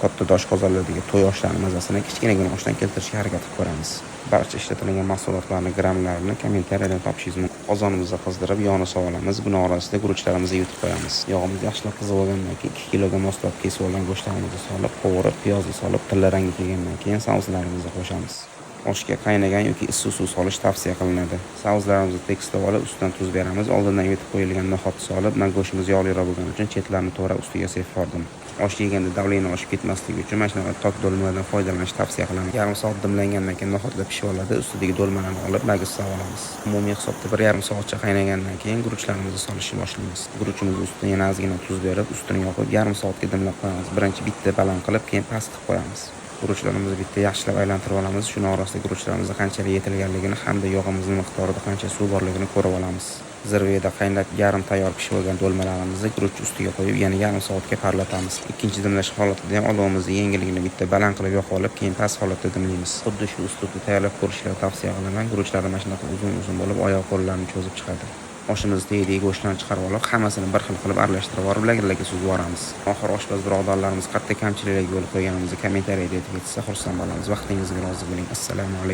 katta dosh qozonlardagi to'y oshlarining mazasini kichkinagina oshdan keltirishga harakat qilib ko'ramiz. Barcha ishlatilgan mahsulotlarning grammlarini kommentariyadan topishingiz mumkin. Qozonimizni qizdirib, yog'ni solamiz. Buning orasiga guruchlarimizni yutib qo'yamiz. Yog'imiz yaxshilab qizib olgandan keyin 2 kiloga moslab kesib olgan go'shtlarimizni solib, qovurib, piyozni solib, tilla rangi kelgandan keyin sauslarimizni qo'shamiz. Oshga qaynagan yoki issiq suv solish tavsiya qilinadi. Sauslarimizni tekislab olib, ustidan tuz beramiz. Oldindan yutib qo'yilgan no'xatni solib, men go'shtimiz yog'liroq bo'lgani uchun chetlarini to'g'rab ustiga sepib oldim. Osh yeganda davleni oshib ketmasligi uchun mana shunaqa tok do'lmalardan foydalanishni tavsiya qilaman. Yarim soat dimlangandan keyin no'xatlar pishib oladi. Ustidagi do'lmalarni olib, magizlab olamiz. Umumiy hisobda 1,5 soatcha qaynagandan keyin guruchlarimizni solishni boshlaymiz. Guruchimizni ustidan yana ozgina tuz berib, ustini yopib, yarim soatga dimlab qo'yamiz. Birinchi bitta baland qilib, keyin past qilib qo'yamiz. Guruchlarimizni bitta yaxshilab aylantirib olamiz. Shuning orasida guruchlarimizni qanchalik yetilganligini hamda yog'imizning miqdorida qancha suv borligini ko'rib olamiz. Zirvada qaynab yarim tayyor pishib olgan do'lmalarimizni guruch ustiga qo'yib, yana yarim soatga parlatamiz. Ikkinchi dimlash holatida ham olovimizni yengilligini bitta baland qilib yoqib olib, keyin past holatda dimlaymiz. Xuddi shu uslubda tayyorlab ko'rishni tavsiya qilaman. Guruchlar mana shunaqa uzun-uzun bo'lib, oyoq qo'llarini cho'zib chiqadi. Oshimizni tegidagi go'shtlarni chiqarib olib, hammasini bir xil qilib aralashtirib olib, lagerlarga suzib yuboramiz. Oxir oshpaz birodarlarimiz qayerda kamchiliklar bo'lib qo'yganimizni kommentariyada aytib ketsa, xursand bo'lamiz. Vaqtingizga rozi bo'ling. Assalomu alaykum.